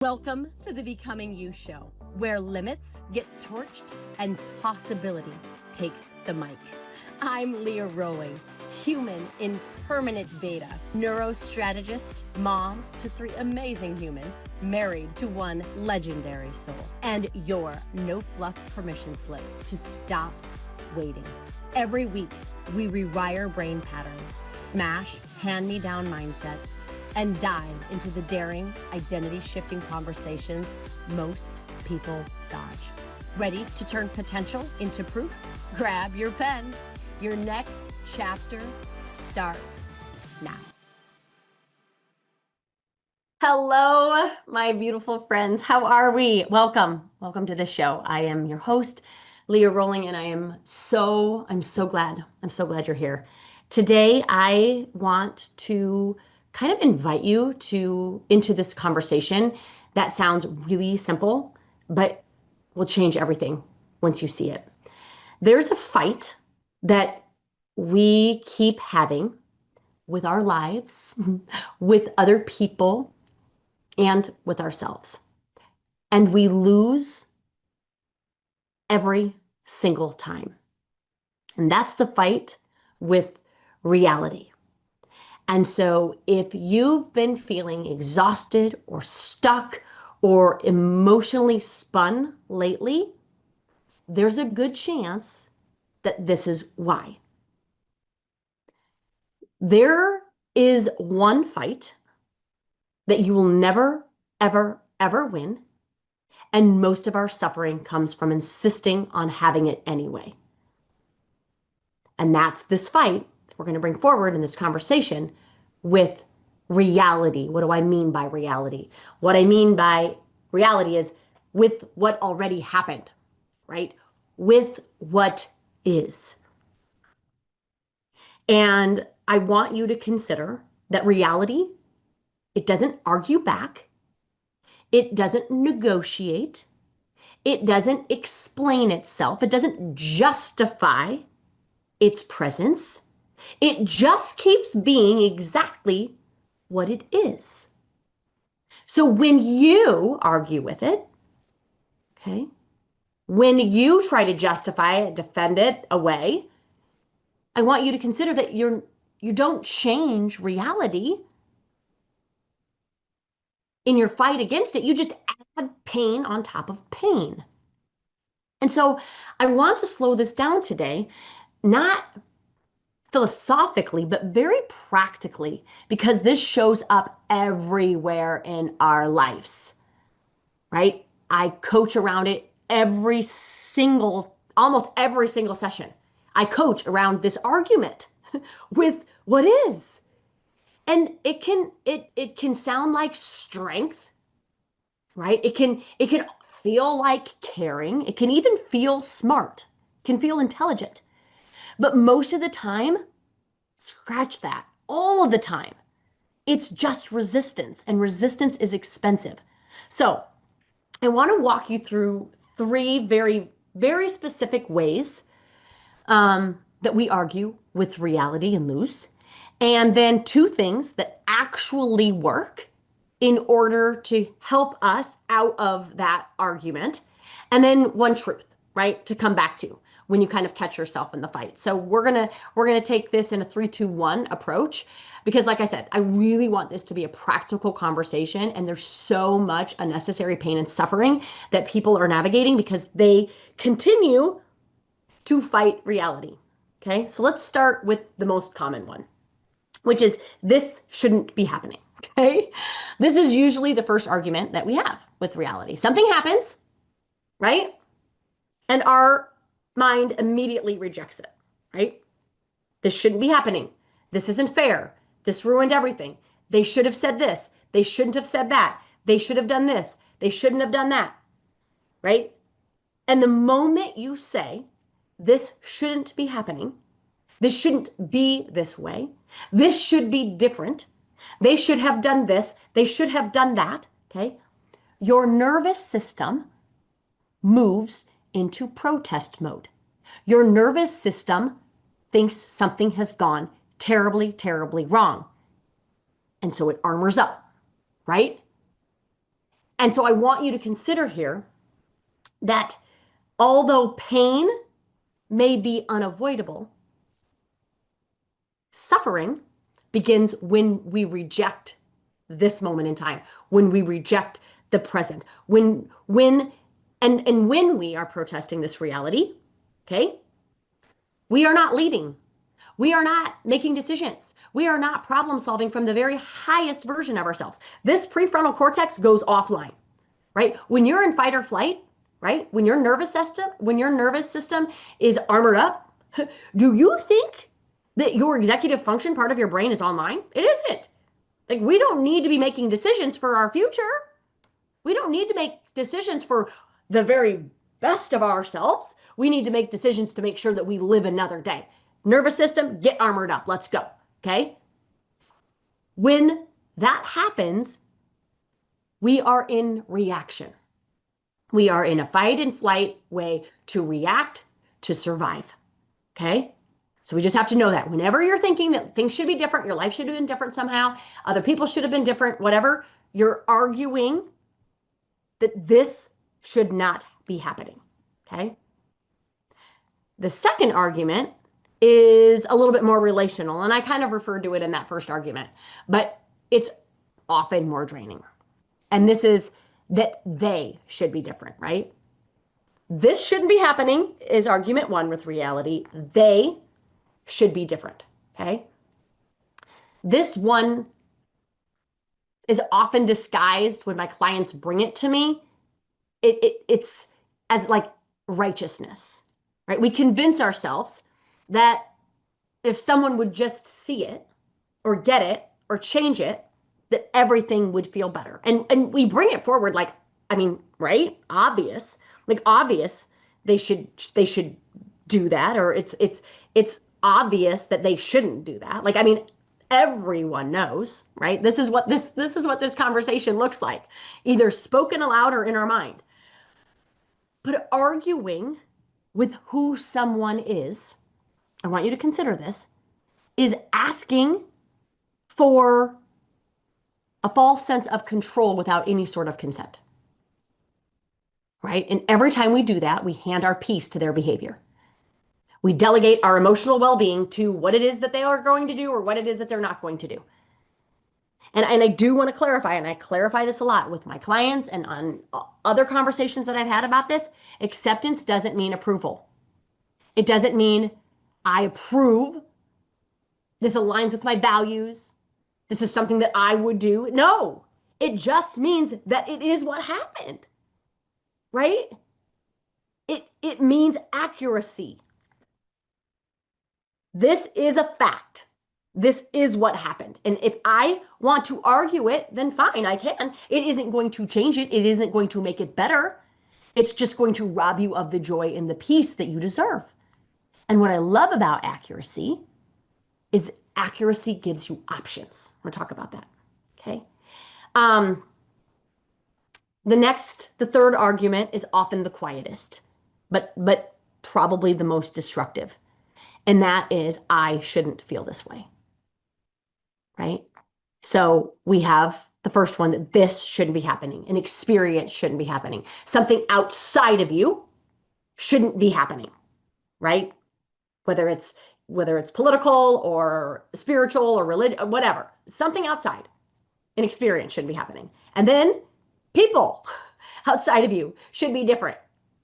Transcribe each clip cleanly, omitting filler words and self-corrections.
Welcome to the Becoming You Show, where limits get torched and possibility takes the mic. I'm Leah Rowling, human in permanent beta, neurostrategist, mom to 3 amazing humans, married to 1 legendary soul, and your no fluff permission slip to stop waiting. Every week, we rewire brain patterns, smash hand-me-down mindsets, and dive into the daring, identity-shifting conversations most people dodge. Ready to turn potential into proof? Grab your pen. Your next chapter starts now. Hello, my beautiful friends. How are we? Welcome to the show. I am your host, Leah Rowling, and I'm so glad you're here. Today, I want to kind of invite you into this conversation that sounds really simple, but will change everything once you see it. There's a fight that we keep having with our lives, with other people, and with ourselves. And we lose every single time. And that's the fight with reality. And so if you've been feeling exhausted or stuck or emotionally spun lately, there's a good chance that this is why. There is one fight that you will never, ever, ever win, and most of our suffering comes from insisting on having it anyway. And that's this fight that we're going to bring forward in this conversation with reality. What do I mean by reality? What I mean by reality is with what already happened, right? With what is. And I want you to consider that reality, it doesn't argue back. It doesn't negotiate. It doesn't explain itself. It doesn't justify its presence. It just keeps being exactly what it is. So when you argue with it, okay, when you try to justify it, defend it away, I want you to consider that you don't change reality in your fight against it. You just add pain on top of pain. And so I want to slow this down today, not philosophically, but very practically, because this shows up everywhere in our lives, right? I coach around it almost every single session. I coach around this argument with what is. And it can sound like strength, right? It can feel like caring. It can even feel smart. It can feel intelligent. But most of the time, scratch that, all of the time, it's just resistance, and resistance is expensive. So I want to walk you through 3 very, very specific ways that we argue with reality and lose, and then 2 things that actually work in order to help us out of that argument, and then 1 truth, right, to come back to when you kind of catch yourself in the fight. So we're gonna take this in a 3-2-1 approach, because like I said, I really want this to be a practical conversation, and there's so much unnecessary pain and suffering that people are navigating because they continue to fight reality. Okay, so let's start with the most common one, which is this shouldn't be happening. Okay, this is usually the first argument that we have with reality. Something happens, right? And our mind immediately rejects it, right? This shouldn't be happening. This isn't fair. This ruined everything. They should have said this. They shouldn't have said that. They should have done this. They shouldn't have done that, right? And the moment you say, this shouldn't be happening, this shouldn't be this way, this should be different, they should have done this, they should have done that, okay? Your nervous system moves into protest mode. Your nervous system thinks something has gone terribly, terribly wrong. And so it armors up, right? And so I want you to consider here that although pain may be unavoidable, suffering begins when we reject this moment in time, when we reject the present, and when we are protesting this reality, okay? We are not leading. We are not making decisions. We are not problem solving from the very highest version of ourselves. This prefrontal cortex goes offline, right? When you're in fight or flight, right? When your nervous system is armored up, do you think that your executive function part of your brain is online? It isn't. Like, we don't need to be making decisions for our future. We don't need to make decisions for the very best of ourselves. We need to make decisions to make sure that we live another day. Nervous system, get armored up. Let's go. Okay? When that happens, we are in reaction. We are in a fight and flight way to react, to survive. Okay? So we just have to know that whenever you're thinking that things should be different, your life should have been different somehow, other people should have been different, whatever, you're arguing that this should not be happening. Okay? The second argument is a little bit more relational, and I kind of referred to it in that first argument, but it's often more draining. And this is that they should be different, right? This shouldn't be happening is argument one with reality. They should be different, okay? This one is often disguised when my clients bring it to me. It's as like righteousness, right? We convince ourselves that if someone would just see it or get it or change it, that everything would feel better. And we bring it forward like, I mean, right? Obvious. Like obvious they should do that, or it's obvious that they shouldn't do that. Like, I mean, everyone knows, right? This is what this conversation looks like, either spoken aloud or in our mind. But arguing with who someone is, I want you to consider this, is asking for a false sense of control without any sort of consent, right? And every time we do that, we hand our peace to their behavior. We delegate our emotional well-being to what it is that they are going to do or what it is that they're not going to do. And I do want to clarify, and I clarify this a lot with my clients and on other conversations that I've had about this, acceptance doesn't mean approval. It doesn't mean I approve. This aligns with my values. This is something that I would do. No, it just means that it is what happened, right? It means accuracy. This is a fact. This is what happened. And if I want to argue it, then fine, I can. It isn't going to change it. It isn't going to make it better. It's just going to rob you of the joy and the peace that you deserve. And what I love about accuracy is accuracy gives you options. We'll talk about that. Okay. The third argument is often the quietest, but probably the most destructive. And that is, I shouldn't feel this way. Right? So we have the first one, that this shouldn't be happening. An experience shouldn't be happening. Something outside of you shouldn't be happening. Right? Whether it's political or spiritual or religious, whatever, something outside, an experience shouldn't be happening. And then people outside of you should be different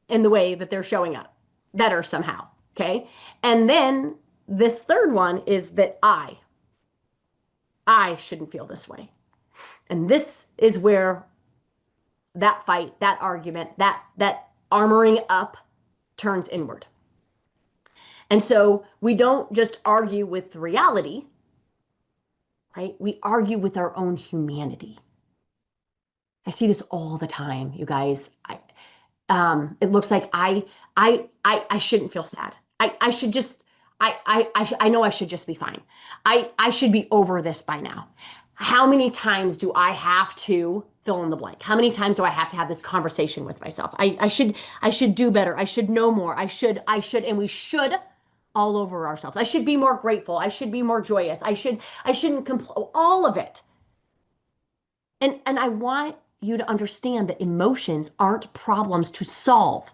in the way that they're showing up, better somehow. Okay. And then this third one is that I shouldn't feel this way. And this is where that fight, that argument, that armoring up turns inward. And so we don't just argue with reality, right? We argue with our own humanity. I see this all the time, you guys. It looks like I shouldn't feel sad. I should just, I know I should just be fine. I should be over this by now. How many times do I have to fill in the blank? How many times do I have to have this conversation with myself? I should do better. I should know more. I should, and we should all over ourselves. I should be more grateful. I should be more joyous. I shouldn't complain, all of it. And I want you to understand that emotions aren't problems to solve,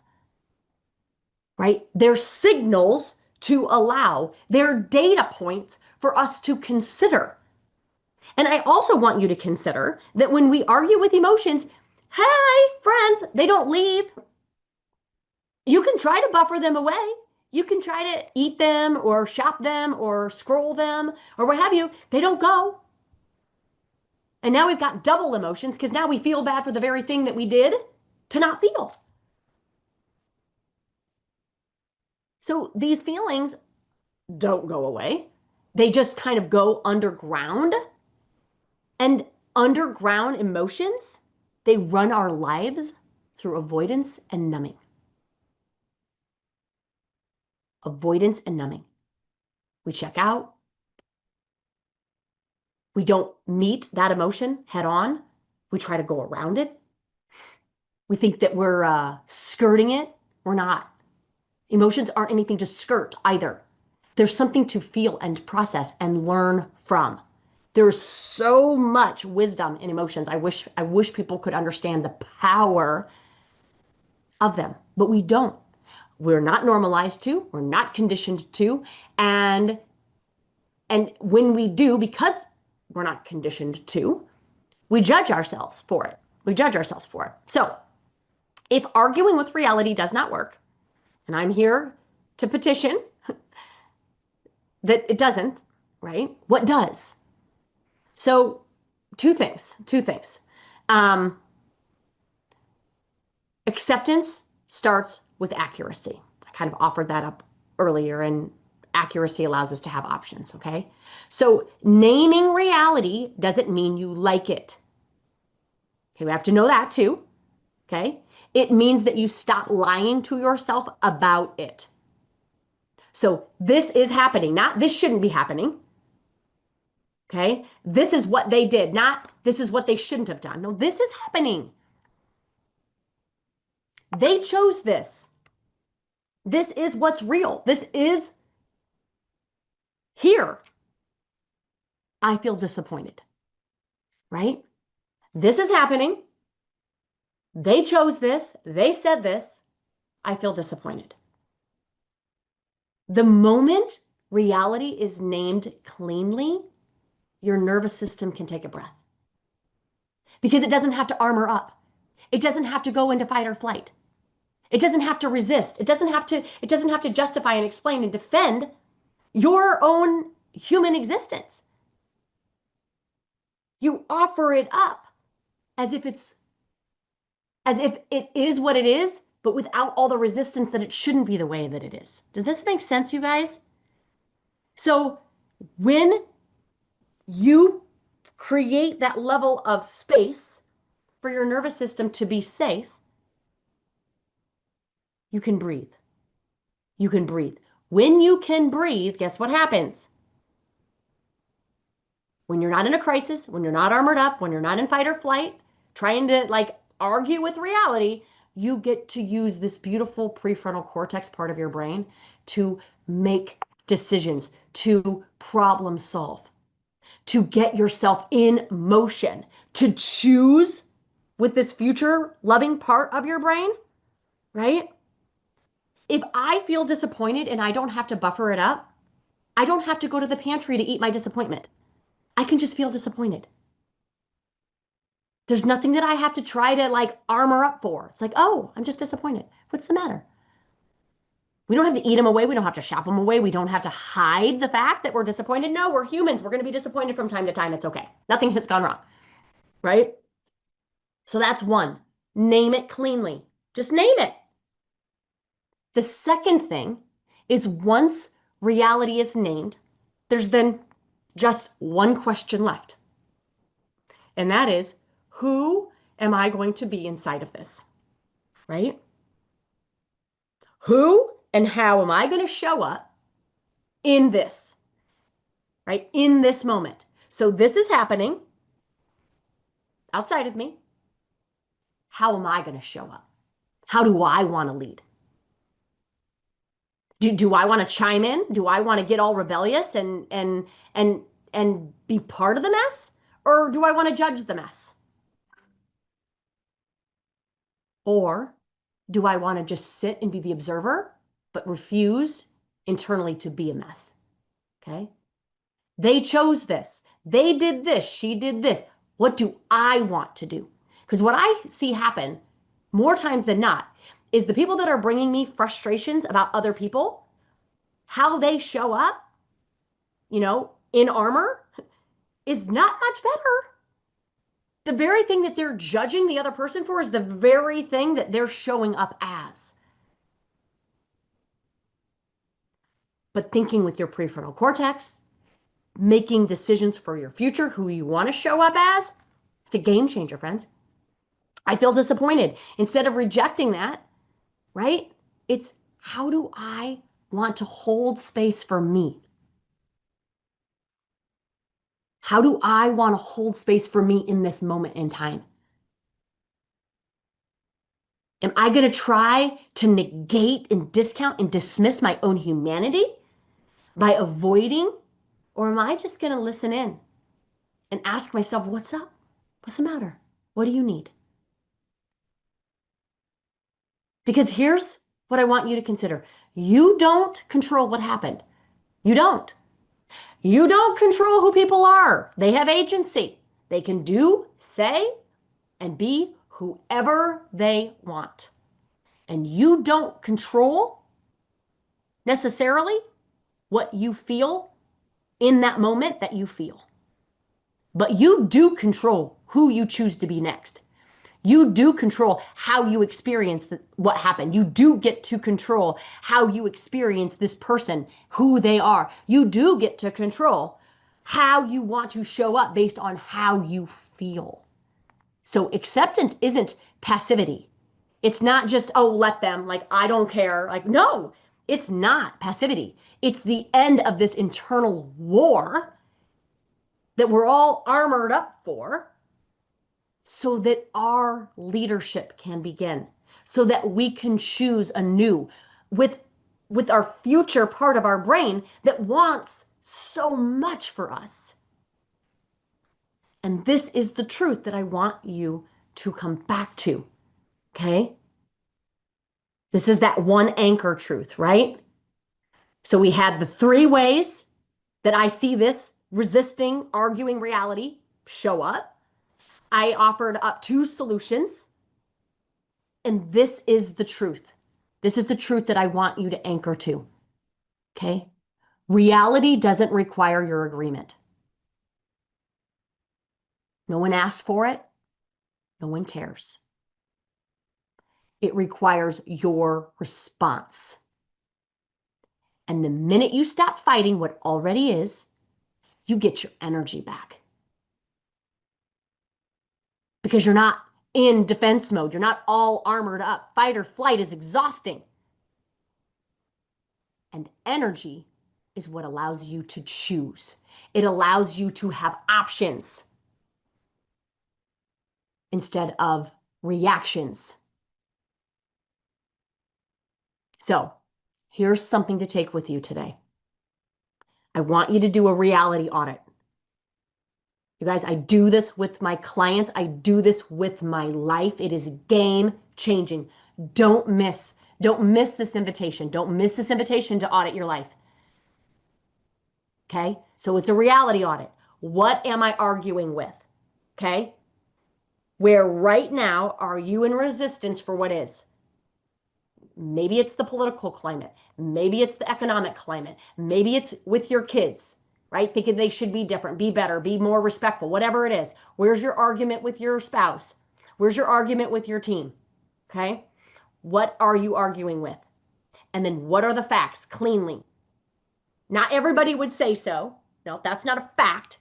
right? They're signals to allow, they're data points for us to consider. And I also want you to consider that when we argue with emotions, hey, friends, they don't leave. You can try to buffer them away. You can try to eat them or shop them or scroll them or what have you. They don't go. And now we've got double emotions because now we feel bad for the very thing that we did to not feel. So these feelings don't go away. They just kind of go underground. And underground emotions, they run our lives through avoidance and numbing. Avoidance and numbing. We check out. We don't meet that emotion head on. We try to go around it. We think that we're skirting it. We're not. Emotions aren't anything to skirt either. There's something to feel and process and learn from. There's so much wisdom in emotions. I wish people could understand the power of them, but we don't. We're not normalized to, we're not conditioned to, and when we do, because we're not conditioned to, we judge ourselves for it. We judge ourselves for it. So, if arguing with reality does not work, and I'm here to petition that it doesn't, right? What does? So, two things. Acceptance starts with accuracy. I kind of offered that up earlier, and accuracy allows us to have options, okay? So, naming reality doesn't mean you like it. Okay, we have to know that too, okay? It means that you stop lying to yourself about it. So, this is happening, not this shouldn't be happening. Okay? This is what they did, not this is what they shouldn't have done. No, this is happening. They chose this. This is what's real. This is here. I feel disappointed, right? This is happening. They chose this. They said this. I feel disappointed. The moment reality is named cleanly, your nervous system can take a breath because it doesn't have to armor up. It doesn't have to go into fight or flight. It doesn't have to resist. It doesn't have to justify and explain and defend your own human existence. You offer it up as if it is what it is, but without all the resistance that it shouldn't be the way that it is. Does this make sense, you guys? So when you create that level of space for your nervous system to be safe, you can breathe. You can breathe. When you can breathe, guess what happens? When you're not in a crisis, when you're not armored up, when you're not in fight or flight, trying to argue with reality, you get to use this beautiful prefrontal cortex part of your brain to make decisions, to problem solve, to get yourself in motion, to choose with this future loving part of your brain, right? If I feel disappointed and I don't have to buffer it up, I don't have to go to the pantry to eat my disappointment. I can just feel disappointed. There's nothing that I have to try to armor up for. It's like, oh, I'm just disappointed. What's the matter? We don't have to eat them away. We don't have to shop them away. We don't have to hide the fact that we're disappointed. No, we're humans. We're going to be disappointed from time to time. It's okay. Nothing has gone wrong, right? So that's one. Name it cleanly. Just name it. The second thing is once reality is named, there's then just one question left. And that is, who am I going to be inside of this? Right? Who and how am I going to show up in this? Right? In this moment. So this is happening outside of me. How am I going to show up? How do I want to lead? Do I want to chime in? Do I want to get all rebellious and be part of the mess? Or do I want to judge the mess? Or do I want to just sit and be the observer, but refuse internally to be a mess? Okay. They chose this. They did this. She did this. What do I want to do? Because what I see happen more times than not is the people that are bringing me frustrations about other people, how they show up, in armor is not much better. The very thing that they're judging the other person for is the very thing that they're showing up as. But thinking with your prefrontal cortex, making decisions for your future, who you want to show up as, it's a game changer, friends. I feel disappointed. Instead of rejecting that, right? It's how do I want to hold space for me? How do I want to hold space for me in this moment in time? Am I going to try to negate and discount and dismiss my own humanity by avoiding? Or am I just going to listen in and ask myself, what's up? What's the matter? What do you need? Because here's what I want you to consider. You don't control what happened. You don't. You don't control who people are. They have agency. They can do, say, and be whoever they want. And you don't control necessarily what you feel in that moment that you feel. But you do control who you choose to be next. You do control how you experience what happened. You do get to control how you experience this person, who they are. You do get to control how you want to show up based on how you feel. So acceptance isn't passivity. It's not just, oh, let them, like, I don't care. Like, no, it's not passivity. It's the end of this internal war that we're all armored up for so that our leadership can begin, so that we can choose anew with our future part of our brain that wants so much for us. And this is the truth that I want you to come back to, okay? This is that one anchor truth, right? So we had the three ways that I see this resisting, arguing reality show up. I offered up two solutions. And this is the truth. This is the truth that I want you to anchor to. Okay? Reality doesn't require your agreement. No one asked for it. No one cares. It requires your response. And the minute you stop fighting what already is, you get your energy back. Because you're not in defense mode. You're not all armored up. Fight or flight is exhausting. And energy is what allows you to choose. It allows you to have options instead of reactions. So here's something to take with you today. I want you to do a reality audit. You guys, I do this with my clients. I do this with my life. It is game changing. Don't miss this invitation. Don't miss this invitation to audit your life. Okay? So it's a reality audit. What am I arguing with? Okay? Where right now are you in resistance for what is? Maybe it's the political climate. Maybe it's the economic climate. Maybe it's with your kids, right? Thinking they should be different, be better, be more respectful, whatever it is. Where's your argument with your spouse? Where's your argument with your team? Okay? What are you arguing with? And then what are the facts cleanly? Not everybody would say so. No, that's not a fact.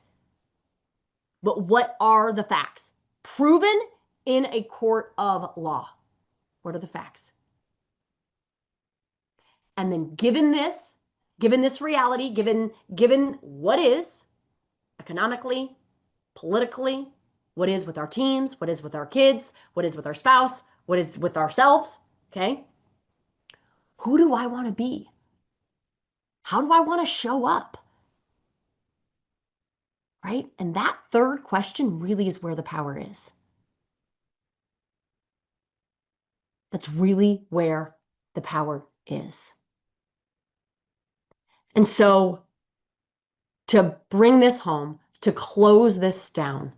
But what are the facts? Proven in a court of law. What are the facts? And then given this reality, given what is economically, politically, what is with our teams, what is with our kids, what is with our spouse, what is with ourselves, okay? Who do I want to be? How do I want to show up? Right? And that third question really is where the power is. That's really where the power is. And so to bring this home, to close this down,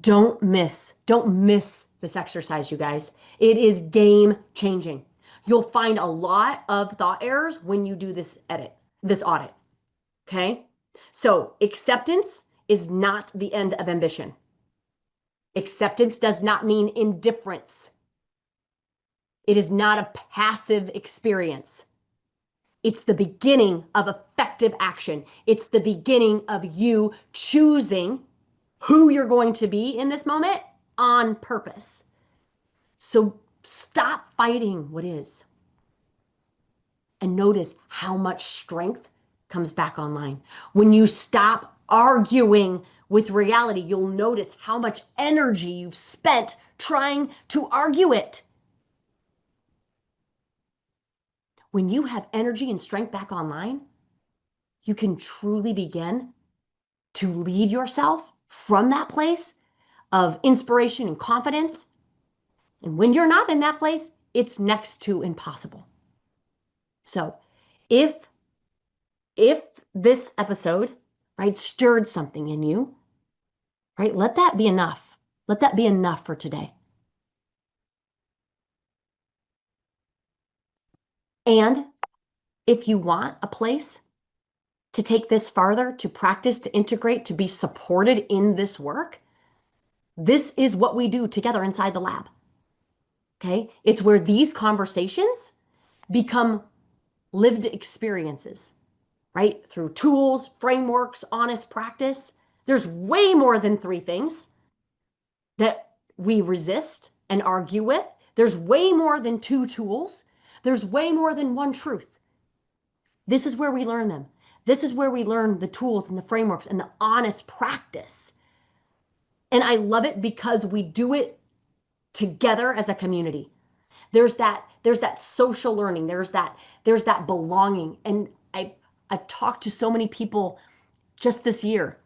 don't miss this exercise, you guys. It is game changing. You'll find a lot of thought errors when you do this audit. Okay? So acceptance is not the end of ambition. Acceptance does not mean indifference. It is not a passive experience. It's the beginning of effective action. It's the beginning of you choosing who you're going to be in this moment on purpose. So stop fighting what is and notice how much strength comes back online. When you stop arguing with reality, you'll notice how much energy you've spent trying to argue it. When you have energy and strength back online, you can truly begin to lead yourself from that place of inspiration and confidence. And when you're not in that place, it's next to impossible. So if this episode, right, stirred something in you, right, let that be enough. Let that be enough for today. And if you want a place to take this farther, to practice, to integrate, to be supported in this work, this is what we do together inside the lab. Okay? It's where these conversations become lived experiences, right? Through tools, frameworks, honest practice. There's way more than 3 things that we resist and argue with. There's way more than 2 tools. There's way more than 1 truth. This is where we learn them. This is where we learn the tools and the frameworks and the honest practice. And I love it because we do it together as a community. There's that social learning. There's that belonging. And I've talked to so many people just this year,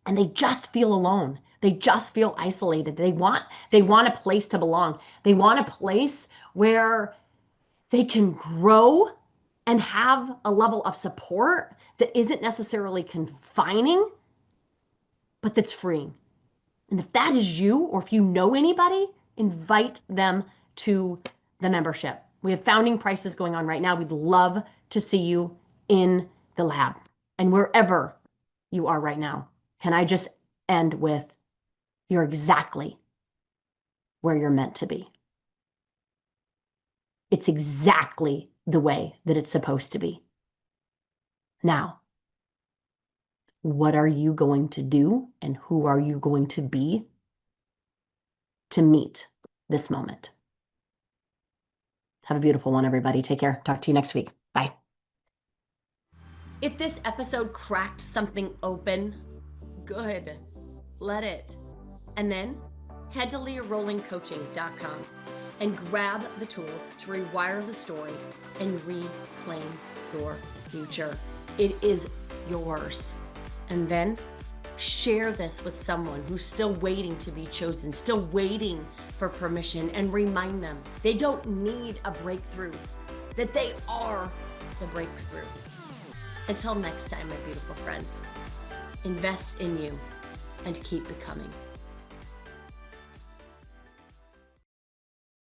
and they just feel alone. They just feel isolated. They want a place to belong. They want a place where they can grow and have a level of support that isn't necessarily confining, but that's freeing. And if that is you, or if you know anybody, invite them to the membership. We have founding prices going on right now. We'd love to see you in the lab. And wherever you are right now, can I just end with, you're exactly where you're meant to be. It's exactly the way that it's supposed to be. Now, what are you going to do and who are you going to be to meet this moment? Have a beautiful one, everybody. Take care. Talk to you next week. Bye. If this episode cracked something open, good. Let it. And then head to leahrollingcoaching.com and grab the tools to rewire the story and reclaim your future. It is yours. And then share this with someone who's still waiting to be chosen, still waiting for permission, and remind them they don't need a breakthrough, that they are the breakthrough. Until next time, my beautiful friends, invest in you and keep becoming.